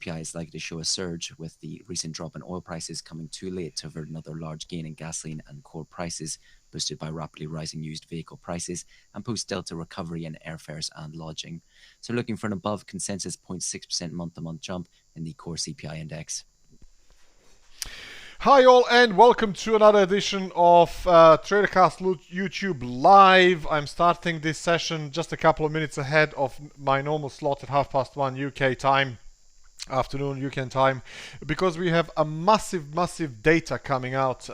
CPI is likely to show a surge, with the recent drop in oil prices coming too late to avert another large gain in gasoline and core prices, boosted by rapidly rising used vehicle prices and post-Delta recovery in airfares and lodging. So looking for an above consensus 0.6% month-to-month jump in the core CPI index. Hi all, and welcome to another edition of TraderCast YouTube Live. I'm starting this session just a couple of minutes ahead of my normal slot at 1:30 UK time, afternoon UK time, because we have a massive data coming out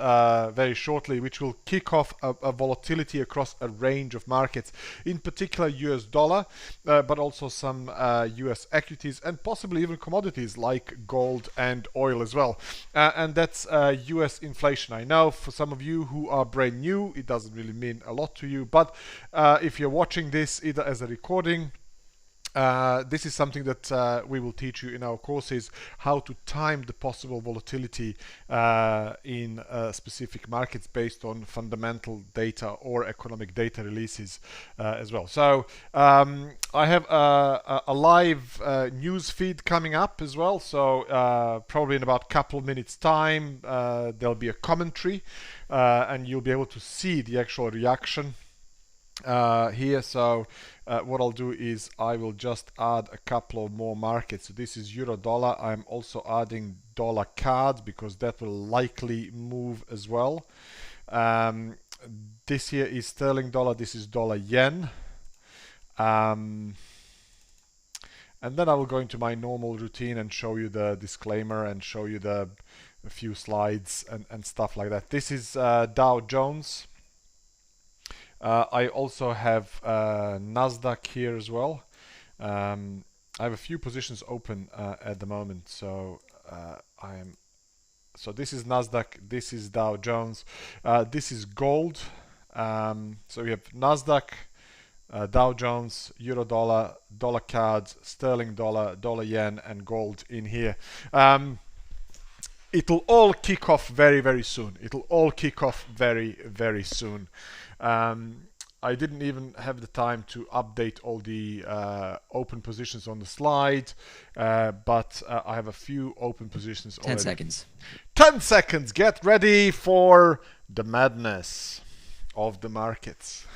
very shortly, which will kick off a volatility across a range of markets, in particular US dollar, but also some US equities and possibly even commodities like gold and oil as well. And that's US inflation. I know for some of you who are brand new, it doesn't really mean a lot to you, but if you're watching this either as a recording, this is something that we will teach you in our courses, how to time the possible volatility in specific markets based on fundamental data or economic data releases as well. So I have a live news feed coming up as well. So probably in about a couple of minutes time, there'll be a commentary and you'll be able to see the actual reaction here. So what I'll do is I will just add a couple of more markets. So this is euro dollar. I'm also adding dollar CAD because that will likely move as well. This here is sterling dollar. This is dollar yen. And then I will go into my normal routine and show you the disclaimer and show you a few slides and stuff like that. This is Dow Jones. I also have Nasdaq here as well. I have a few positions open at the moment, so so this is Nasdaq, this is Dow Jones, this is gold. So we have Nasdaq, Dow Jones, euro dollar, dollar CAD, sterling dollar, dollar yen, and gold in here. It'll all kick off very soon. It'll all kick off very soon. I didn't even have the time to update all the open positions on the slide, but I have a few open positions already. 10 seconds. 10 seconds. Get ready for the madness of the markets.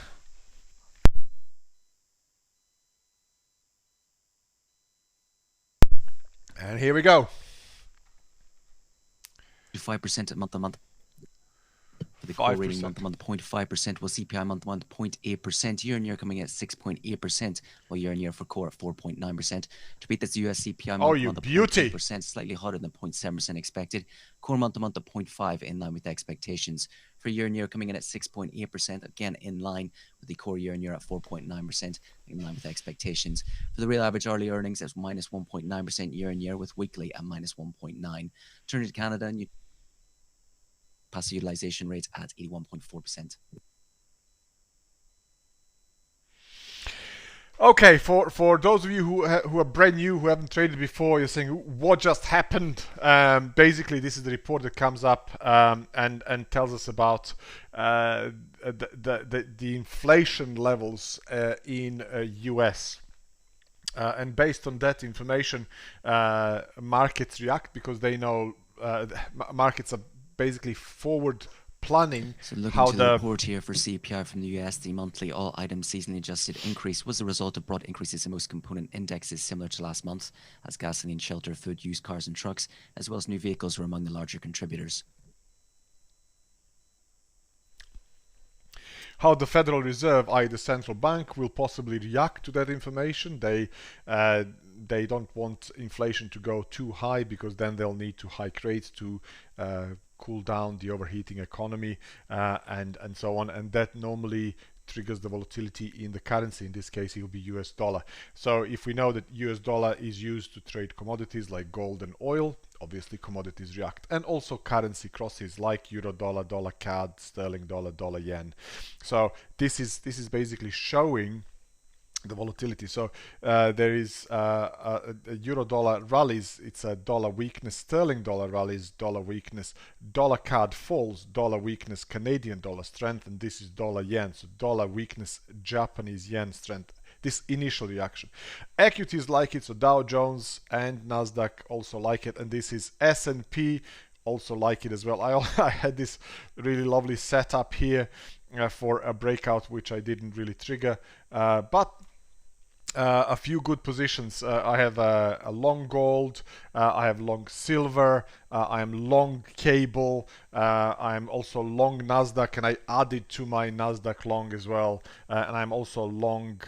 And here we go. 5% month-to-month. For the core rating month-to-month, 0.5%, while CPI month-to-month, 0.8%. Year-on-year coming in at 6.8%, while year-on-year for core at 4.9%. To beat this US CPI month-to-month, 0.2%, slightly hotter than 0.7% expected. Core month-to-month at 0.5%, in line with expectations. For year-on-year coming in at 6.8%, again in line with the core year-on-year at 4.9%, in line with expectations. For the real average hourly earnings, that's minus 1.9% year-on-year, with weekly at minus 1.9%. Turning to Canada, and capacity utilization rates at 81.4%. Okay, for those of you who are brand new, who haven't traded before, you're saying, what just happened? Basically, this is the report that comes up and tells us about the inflation levels in US. And based on that information, markets react because they know markets are basically forward planning. So looking to the report here for CPI from the US, the monthly all items seasonally adjusted increase was the result of broad increases in most component indexes similar to last month, as gasoline, shelter, food, used cars and trucks, as well as new vehicles were among the larger contributors. How the Federal Reserve, i.e. the central bank, will possibly react to that information. They don't want inflation to go too high because then they'll need to hike rates to cool down the overheating economy and so on, and that normally triggers the volatility in the currency. In this case, it will be US dollar. So if we know that US dollar is used to trade commodities like gold and oil, obviously commodities react, and also currency crosses like euro dollar, dollar CAD, sterling dollar, dollar yen. So this is basically showing the volatility. So there is a euro dollar rallies, it's a dollar weakness, sterling dollar rallies, dollar weakness, dollar CAD falls, dollar weakness, Canadian dollar strength, and this is dollar yen. So dollar weakness, Japanese yen strength. this initial reaction. Equities like it, so Dow Jones and Nasdaq also like it, and this is S&P also like it as well. I had this really lovely setup here for a breakout, which I didn't really trigger, but a few good positions. I have a long gold, I have long silver, I am long cable, I'm also long Nasdaq, and I added to my Nasdaq long as well, and I'm also long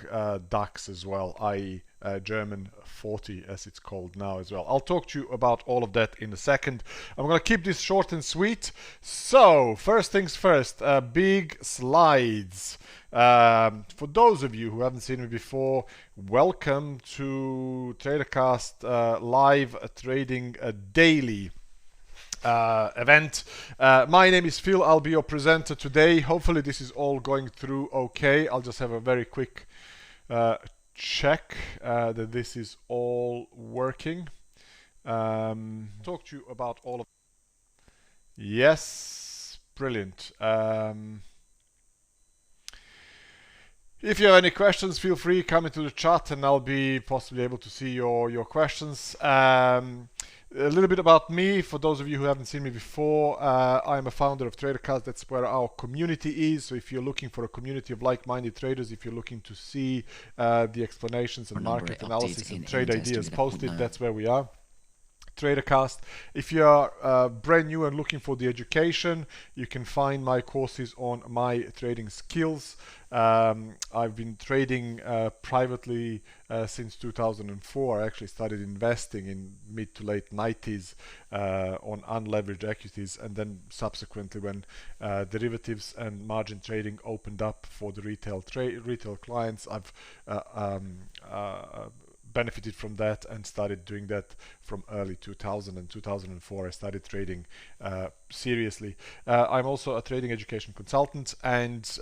DAX as well, i.e. German 40 as it's called now as well. I'll talk to you about all of that in a second. I'm going to keep this short and sweet. So first things first, big slides. For those of you who haven't seen me before, welcome to TraderCast live trading daily event. My name is Phil. I'll be your presenter today. Hopefully this is all going through okay. I'll just have a very quick check that this is all working. Talk to you about all of. Yes, brilliant. If you have any questions, feel free, come into the chat and I'll be possibly able to see your questions. A little bit about me, for those of you who haven't seen me before, I'm a founder of TraderCast. That's where our community is. So if you're looking for a community of like-minded traders, if you're looking to see the explanations and market analysis and trade ideas posted, that's where we are. TraderCast. If you are brand new and looking for the education, you can find my courses on my trading skills. I've been trading privately since 2004. I actually started investing in mid to late 90s on unleveraged equities, and then subsequently when derivatives and margin trading opened up for the retail clients, I've benefited from that and started doing that from early 2000 and 2004. I started trading seriously. I'm also a trading education consultant, and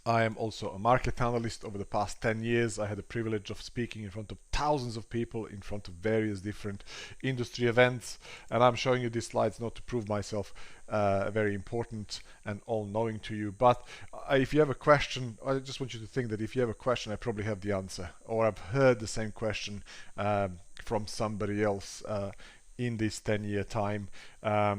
I am also a market analyst. Over the past 10 years, I had the privilege of speaking in front of thousands of people, in front of various different industry events. And I'm showing you these slides not to prove myself very important and all-knowing to you. But if you have a question, I just want you to think that if you have a question, I probably have the answer. Or I've heard the same question from somebody else in this 10-year time. I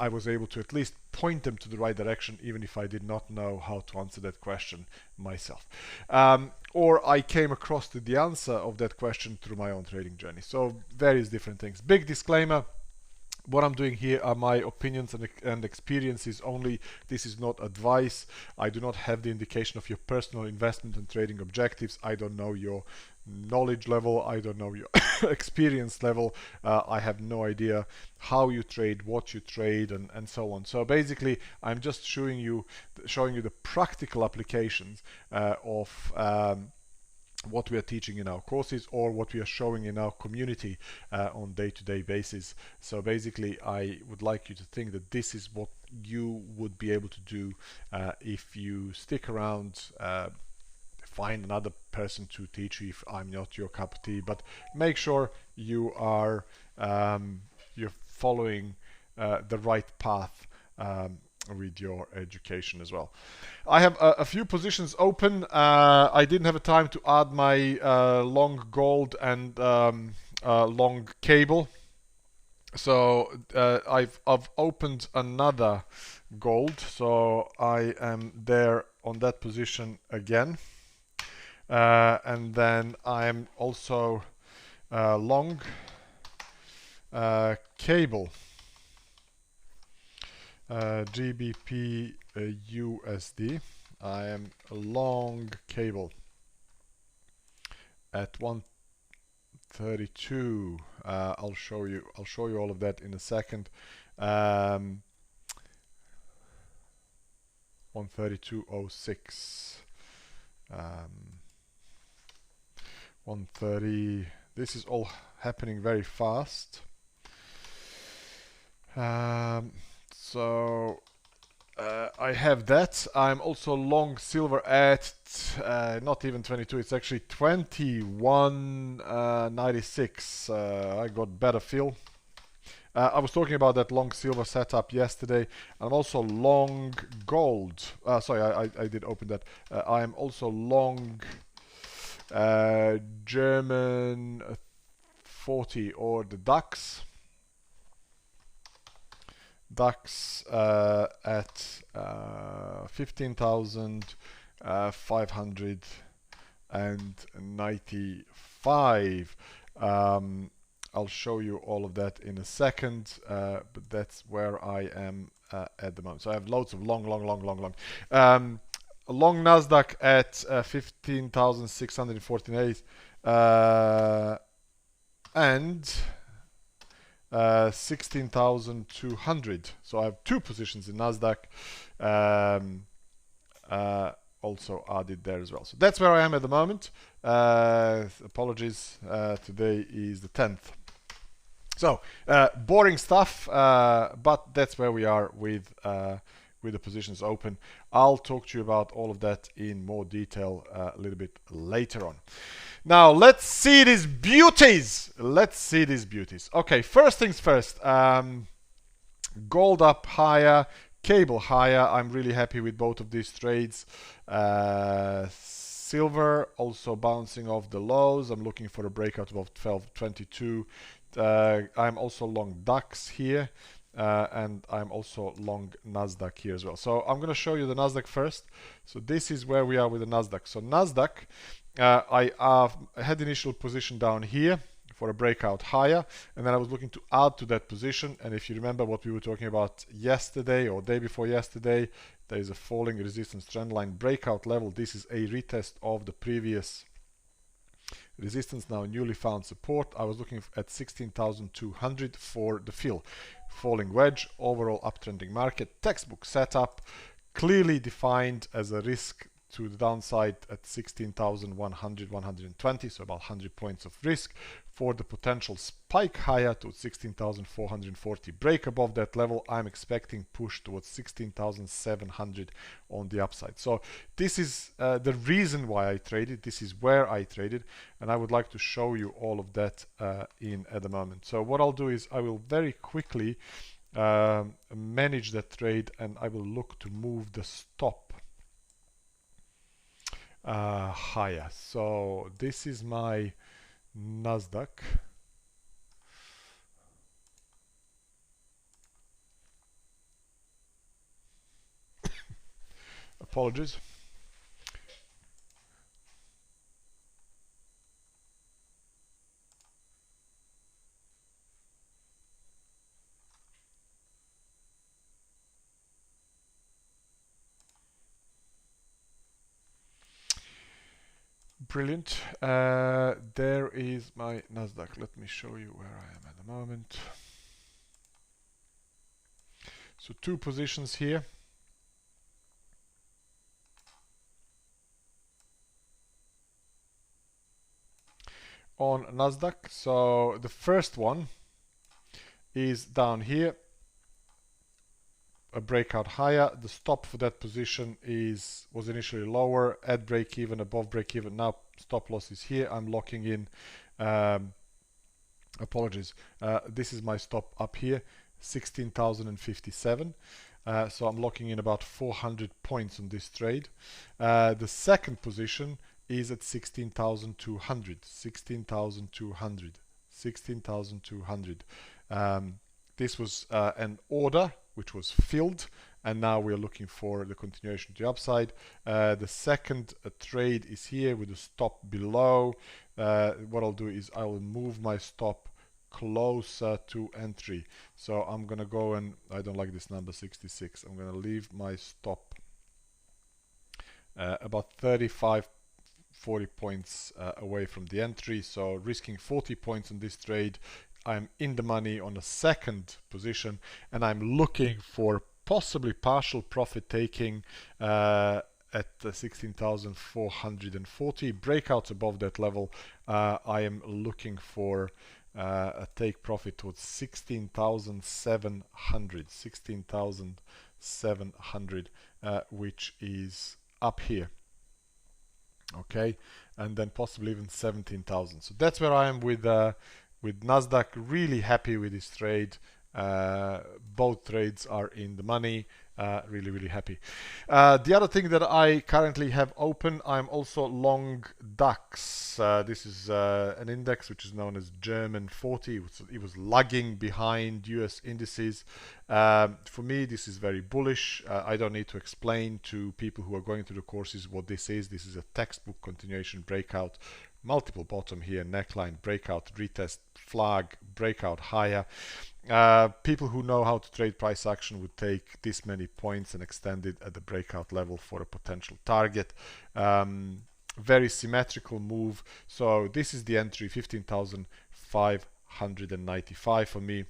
was able to at least point them to the right direction, even if I did not know how to answer that question myself. Or I came across to the answer of that question through my own trading journey. So various different things. Big disclaimer. What I'm doing here are my opinions and experiences only. This is not advice. I do not have the indication of your personal investment and trading objectives. I don't know your knowledge level. I don't know your experience level. I have no idea how you trade, what you trade, and so on. So basically, I'm just showing you the practical applications of what we are teaching in our courses, or what we are showing in our community on day-to-day basis. So basically, I would like you to think that this is what you would be able to do if you stick around, find another person to teach you if I'm not your cup of tea, but make sure you are you're following the right path with your education as well. I have a few positions open. I didn't have a time to add my long gold and long cable, so I've opened another gold, so I am there on that position again, and then I am also long cable, GBP USD. I am a long cable at 132. I'll show you all of that in a second. 132.06. 130. This is all happening very fast. So I have that. I'm also long silver at not even 22, it's actually 21.96. I got better fill. I was talking about that long silver setup yesterday. I'm also long gold. Sorry, I did open that. I am also long German 40 or the DAX. DAX at 15,595. I'll show you all of that in a second, but that's where I am at the moment. So I have loads of long. Long Nasdaq at 15,648 and 16,200. So I have two positions in Nasdaq. Also added there as well. So that's where I am at the moment. Apologies, today is the 10th. So boring stuff, but that's where we are with the positions open. I'll talk to you about all of that in more detail a little bit later on. Now let's see these beauties. Okay, first things first. Gold up higher, cable higher. I'm really happy with both of these trades. Silver also bouncing off the lows. I'm looking for a breakout above 12.22. I'm also long DAX here, and I'm also long Nasdaq here as well. So I'm going to show you the Nasdaq first. So this is where we are with the Nasdaq. So Nasdaq, I had initial position down here for a breakout higher, and then I was looking to add to that position. And if you remember what we were talking about yesterday or day before yesterday, there is a falling resistance trendline breakout level. This is a retest of the previous resistance, now newly found support. I was looking at 16,200 for the fill. Falling wedge, overall uptrending market, textbook setup, clearly defined as a risk to the downside at 16,100, 120, so about 100 points of risk for the potential spike higher to 16,440. Break above that level, I'm expecting push towards 16,700 on the upside. So this is the reason why I traded. This is where I traded, and I would like to show you all of that at the moment. So what I'll do is I will very quickly manage that trade, and I will look to move the stop higher. So this is my Nasdaq. Apologies. Brilliant. There is my Nasdaq. Let me show you where I am at the moment. So two positions here. On Nasdaq. So the first one is down here, a breakout higher. The stop for that position was initially lower, at break even, above break even. Now stop loss is here. I'm locking in. Apologies. This is my stop up here, 16,057. So I'm locking in about 400 points on this trade. The second position is at 16,200. 16,200. 16,200. This was an order which was filled, and now we're looking for the continuation to the upside. The second trade is here with a stop below. What I'll do is I will move my stop closer to entry. So I'm gonna go, and I don't like this number 66. I'm gonna leave my stop about 40 points away from the entry. So risking 40 points on this trade, I'm in the money on a second position, and I'm looking for possibly partial profit taking at 16,440. Breakouts above that level, I am looking for a take profit towards 16,700. 16,700, which is up here. Okay, and then possibly even 17,000. So that's where I am with with Nasdaq. Really happy with this trade. Both trades are in the money. Really happy. The other thing that I currently have open, I'm also long DAX. This is an index which is known as German 40. It was lagging behind US indices. For me, this is very bullish. I don't need to explain to people who are going through the courses what this is. This is a textbook continuation breakout, multiple bottom here, neckline, breakout, retest, flag, breakout higher. People who know how to trade price action would take this many points and extend it at the breakout level for a potential target. Very symmetrical move. So this is the entry, 15,595 for me.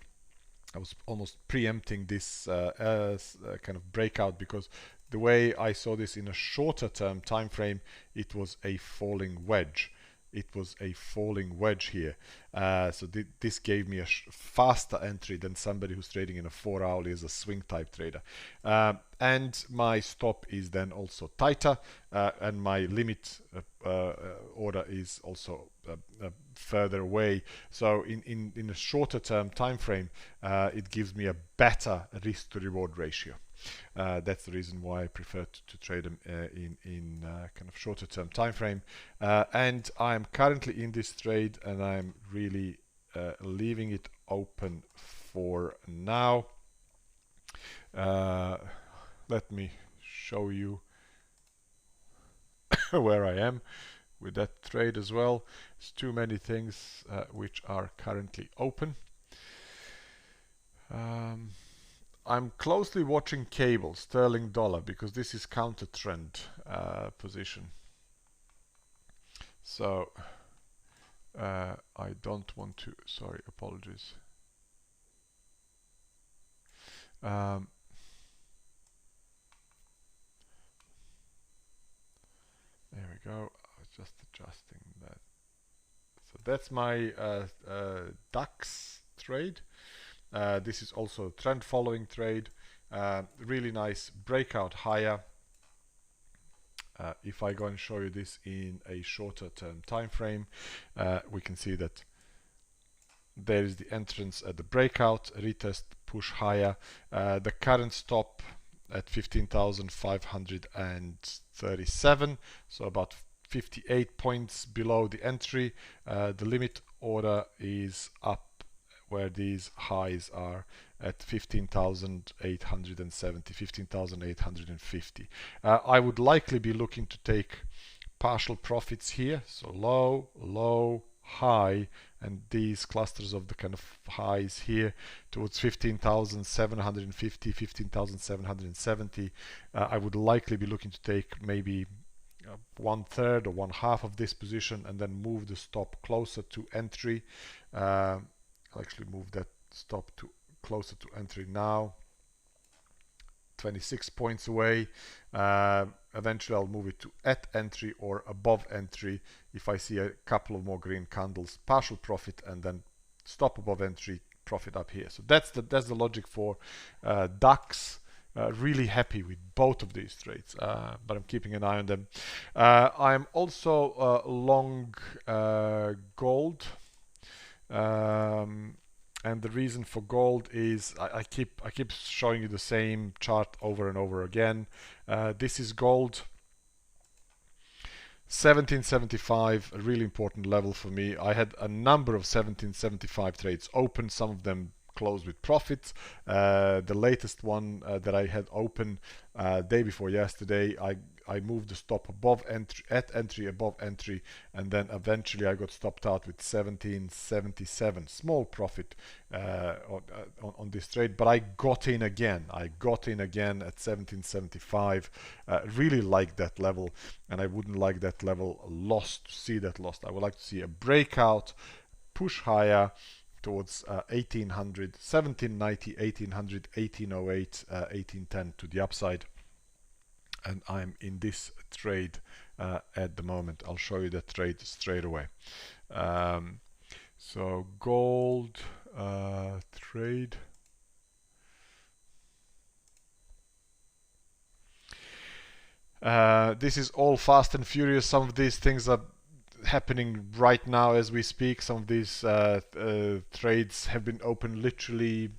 I was almost preempting this kind of breakout, because the way I saw this in a shorter term time frame, it was a falling wedge. It was a falling wedge here. So this gave me a faster entry than somebody who's trading in a 4 hourly as a swing type trader. And my stop is then also tighter, and my limit order is also further away. So in a shorter term time frame, it gives me a better risk to reward ratio. That's the reason why I prefer to trade them in kind of shorter term time frame. And I'm currently in this trade, and I'm really leaving it open for now. Let me show you where I am with that trade as well. There's too many things which are currently open. I'm closely watching cable, sterling dollar, because this is counter trend position. So I don't want to, sorry, apologies. There we go. I was just adjusting that. So that's my DAX trade. This is also a trend following trade. Really nice breakout higher. If I go and show you this in a shorter term time frame, we can see that there is the entrance at the breakout, retest, push higher. The current stop at 15,537, so about 58 points below the entry. The limit order is up where these highs are at 15,870, 15,850. I would likely be looking to take partial profits here, so low, low, high, and these clusters of the kind of highs here towards 15,750, 15,770. I would likely be looking to take maybe 1/3 or 1/2 of this position, and then move the stop closer to entry. I'll actually move that stop to closer to entry now, 26 points away. Eventually I'll move it to at entry or above entry if I see a couple of more green candles, partial profit, and then stop above entry, profit up here. So that's the logic for DAX. Really happy with both of these trades, but I'm keeping an eye on them. I'm also long gold. And the reason for gold is I keep showing you the same chart over and over again. This is gold, 1775, a really important level for me. I had a number of 1775 trades open, some of them closed with profits. The latest one that I had open day before yesterday, I moved the stop above entry, at entry, above entry, and then eventually I got stopped out with 1777. Small profit on this trade, but I got in again. I got in again at 1775. Really like that level, and I wouldn't like that level lost, to see that lost. I would like to see a breakout, push higher towards 1800, 1790, 1800, 1808, 1810 to the upside. And I'm in this trade at the moment. I'll show you that trade straight away. So gold trade. This is all fast and furious. Some of these things are happening right now as we speak. Some of these trades have been opened literally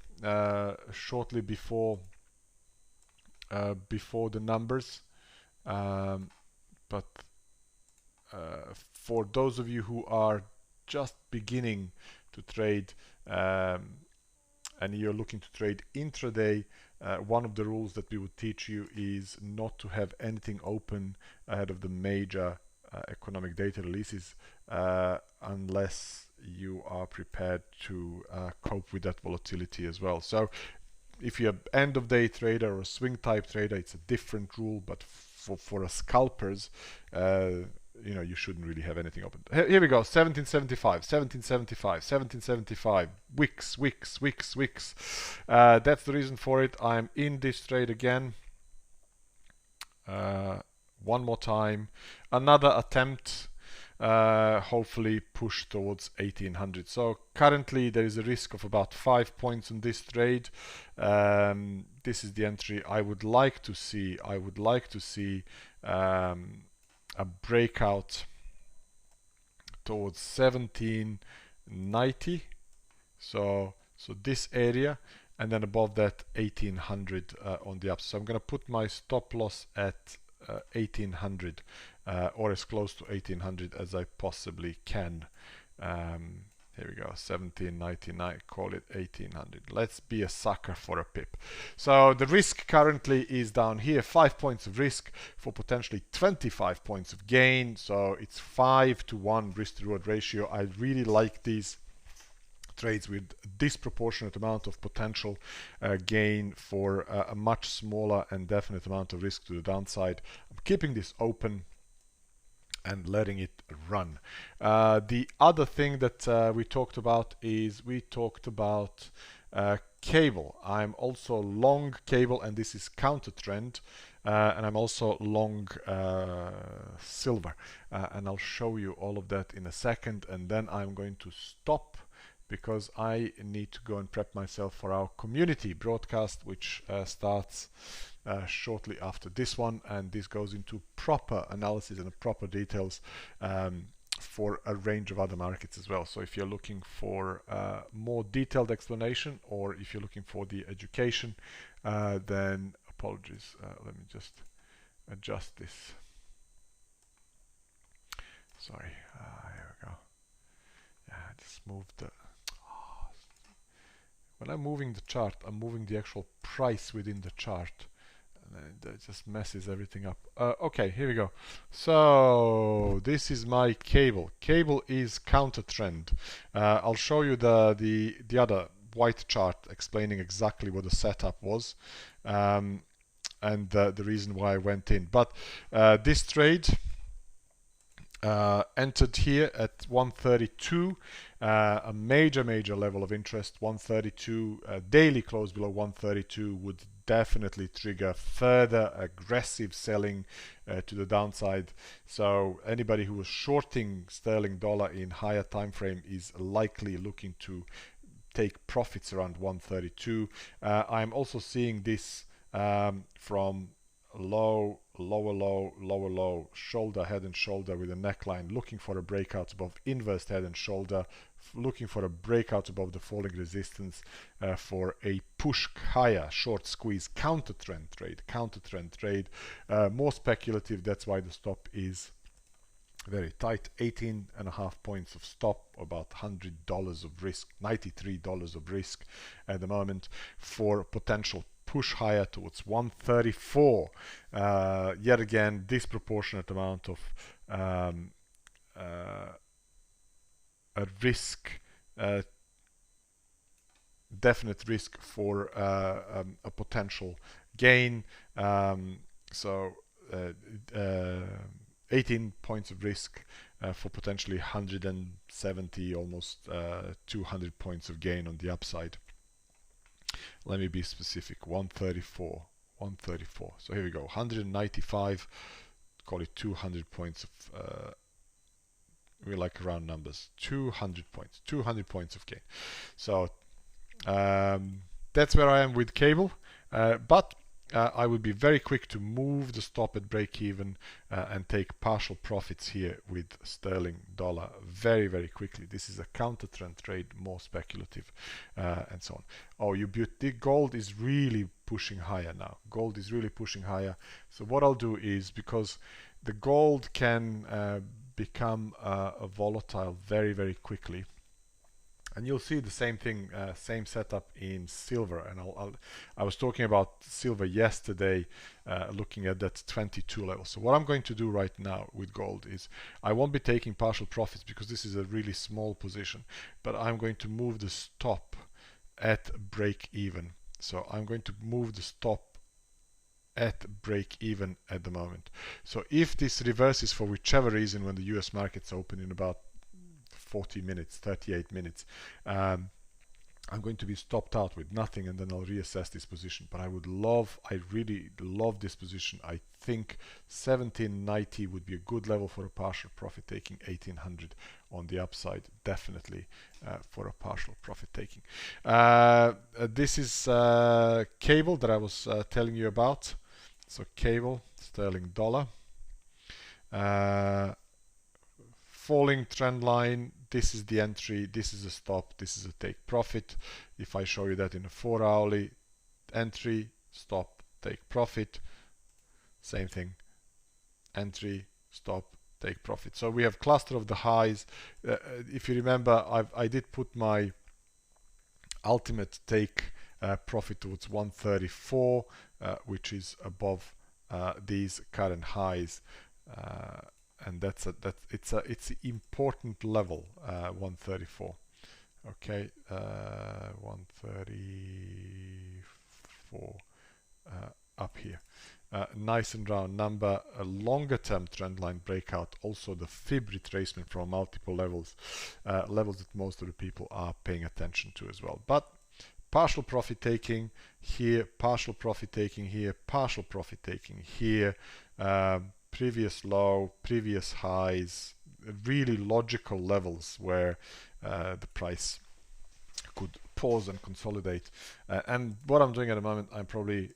shortly before the numbers, but for those of you who are just beginning to trade and you're looking to trade intraday, one of the rules that we would teach you is not to have anything open ahead of the major economic data releases unless you are prepared to cope with that volatility as well. So if you're an end of day trader or a swing type trader, it's a different rule, but for a scalpers, you know, you shouldn't really have anything open. Here we go, 1775, 1775, 1775, wicks. That's the reason for it. I'm in this trade again. One more time, another attempt, hopefully push towards 1800. So currently there is a risk of about 5 points on this trade. This is the entry I would like to see. I would like to see a breakout towards 1790. So this area, and then above that 1800 on the up. So I'm going to put my stop loss at 1800 or as close to 1800 as I possibly can. Here we go, 1799, call it 1800. Let's be a sucker for a pip. So the risk currently is down here, 5 points of risk for potentially 25 points of gain. So it's 5 to 1 risk to reward ratio. I really like these trades with disproportionate amount of potential gain for a much smaller and definite amount of risk to the downside. I'm keeping this open and letting it run. The other thing that we talked about is we talked about cable. I'm also long cable, and this is counter trend, and I'm also long silver, and I'll show you all of that in a second, and then I'm going to stop because I need to go and prep myself for our community broadcast, which starts shortly after this one, and this goes into proper analysis and proper details for a range of other markets as well. So if you're looking for more detailed explanation, or if you're looking for the education, then apologies, let me just adjust this. Sorry, here we go. Yeah, I just moved the when I'm moving the chart, I'm moving the actual price within the chart, and that just messes everything up. Okay, here we go. So this is my cable. Cable is counter trend. I'll show you the other white chart explaining exactly what the setup was and the reason why I went in. But this trade entered here at 132, a major level of interest. 132 daily close below 132 would definitely trigger further aggressive selling to the downside. So anybody who was shorting sterling dollar in higher time frame is likely looking to take profits around 132. I'm also seeing this from low, lower low, shoulder, head and shoulder with a neckline, looking for a breakout above inverse head and shoulder, looking for a breakout above the falling resistance for a push higher, short squeeze, counter trend trade, more speculative. That's why the stop is very tight. 18.5 points of stop, about $100 of risk, $93 of risk at the moment for potential push higher towards 134. Yet again, disproportionate amount of a risk, definite risk for a potential gain. So 18 points of risk for potentially 170, almost 200 points of gain on the upside. Let me be specific, 134. So here we go, 195, call it 200 points of, we like round numbers, 200 points of gain. So that's where I am with cable. But I would be very quick to move the stop at break even and take partial profits here with sterling dollar very, very quickly. This is a counter trend trade, more speculative and so on. Oh, the gold is really pushing higher now. Gold is really pushing higher. So what I'll do is, because the gold can become a volatile very, very quickly. And you'll see the same thing, same setup in silver. And I was talking about silver yesterday, looking at that 22 level. So what I'm going to do right now with gold is I won't be taking partial profits because this is a really small position, but I'm going to move the stop at break even. So I'm going to move the stop at break even at the moment. So if this reverses for whichever reason when the US markets open in about 40 minutes, 38 minutes, I'm going to be stopped out with nothing, and then I'll reassess this position. But I really love this position. I think 1790 would be a good level for a partial profit taking, 1800 on the upside, definitely for a partial profit taking. This is cable that I was telling you about. So cable, sterling dollar. Falling trend line, this is the entry, this is a stop, this is a take profit. If I show you that in a 4-hourly, entry, stop, take profit, same thing, entry, stop, take profit. So we have cluster of the highs. If you remember, I did put my ultimate take profit towards 134, which is above these current highs. And it's an important level, 134. Okay, 134 up here. Nice and round number. A longer term trend line breakout. Also the fib retracement from multiple levels, levels that most of the people are paying attention to as well. But partial profit taking here, partial profit taking here, partial profit taking here. Previous low, previous highs, really logical levels where the price could pause and consolidate. And what I'm doing at the moment, I'm probably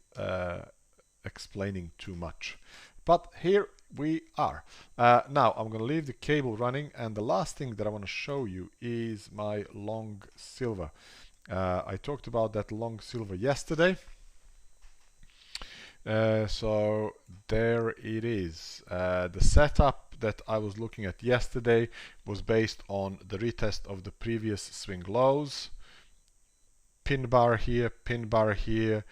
explaining too much. But here we are. Now I'm going to leave the cable running, and the last thing that I want to show you is my long silver. I talked about that long silver yesterday. So there it is. The setup that I was looking at yesterday was based on the retest of the previous swing lows. Pin bar here, pin bar here.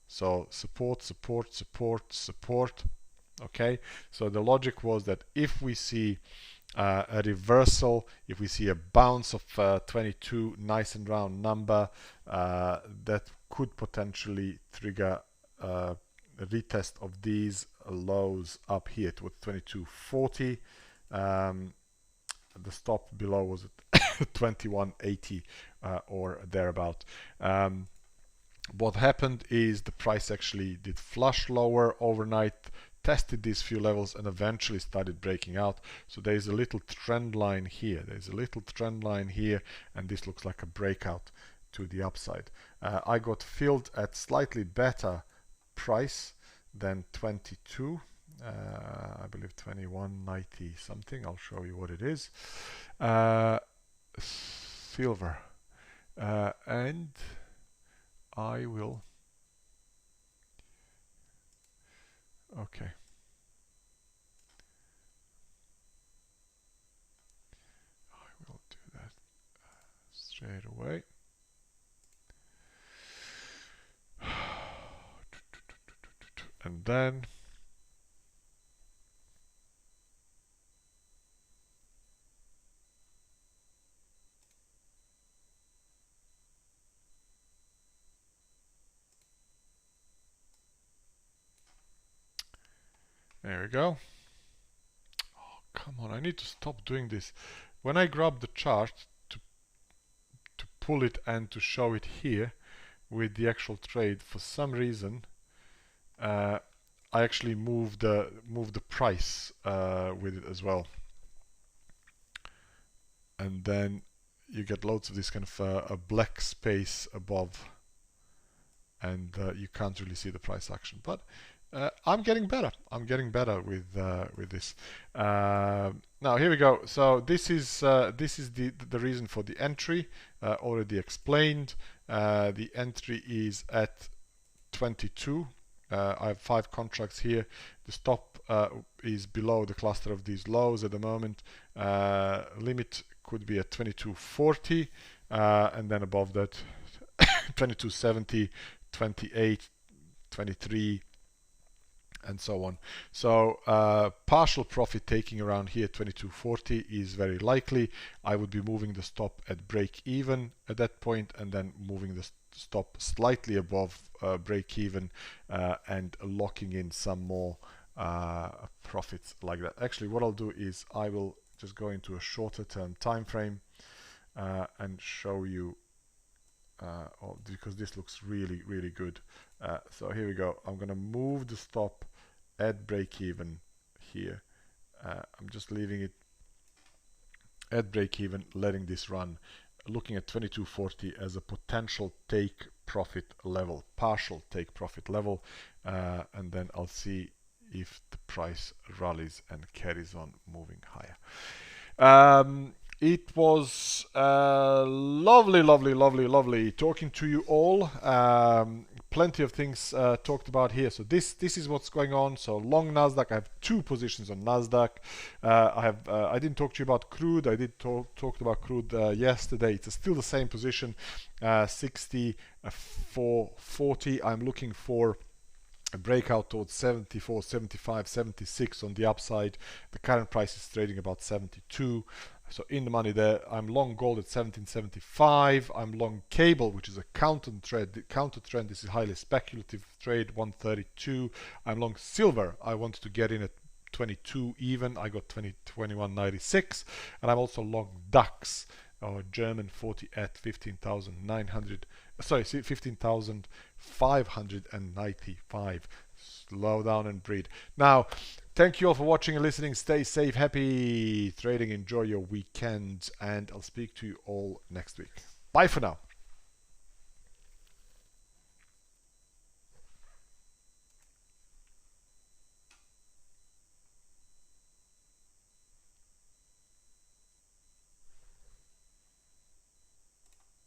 So support, support, support, support. Okay, so the logic was that if we see a reversal, if we see a bounce of 22, nice and round number, that could potentially trigger a retest of these lows up here to 22.40. The stop below was at 21.80 or thereabout. What happened is the price actually did flush lower overnight, tested these few levels, and eventually started breaking out. So there's a little trend line here. There's a little trend line here, and this looks like a breakout to the upside. I got filled at slightly better price than 22. I believe 21.90 something. I'll show you what it is. Silver. And I will. Okay. I will do that straight away. And then there we go. Oh, come on, I need to stop doing this. When I grab the chart to pull it and to show it here with the actual trade, for some reason I actually move the price with it as well, and then you get loads of this kind of a black space above and you can't really see the price action. But I'm getting better. I'm getting better with this. Now here we go. So this is the reason for the entry. Already explained. The entry is at 22. I have 5 contracts here. The stop is below the cluster of these lows at the moment. Limit could be at 22.40, and then above that 22.70, 28, 23, and so on. So partial profit taking around here 22.40 is very likely. I would be moving the stop at break even at that point, and then moving the stop slightly above break even, and locking in some more profits like that. Actually, what I'll do is I will just go into a shorter term time frame and show you, because this looks really good. So here we go. I'm gonna move the stop at break even here. I'm just leaving it at break even, letting this run, looking at 22.40 as a potential take profit level, partial take profit level, and then I'll see if the price rallies and carries on moving higher. It was lovely talking to you all. Plenty of things talked about here. So this is what's going on. So long Nasdaq. I have 2 positions on Nasdaq. I didn't talk to you about crude. I did talked about crude yesterday. It's still the same position, 64.40. I'm looking for a breakout towards 74, 75, 76 on the upside. The current price is trading about 72. So in the money there. I'm long gold at 1775. I'm long cable, which is a counter trend. This is highly speculative trade, 132. I'm long silver. I wanted to get in at 22 even. I got 21.96. And I'm also long DAX, or German 40 at 15,900. Sorry, 15,595. Slow down and breathe. Now, thank you all for watching and listening. Stay safe, happy trading, enjoy your weekend, and I'll speak to you all next week. Bye for now.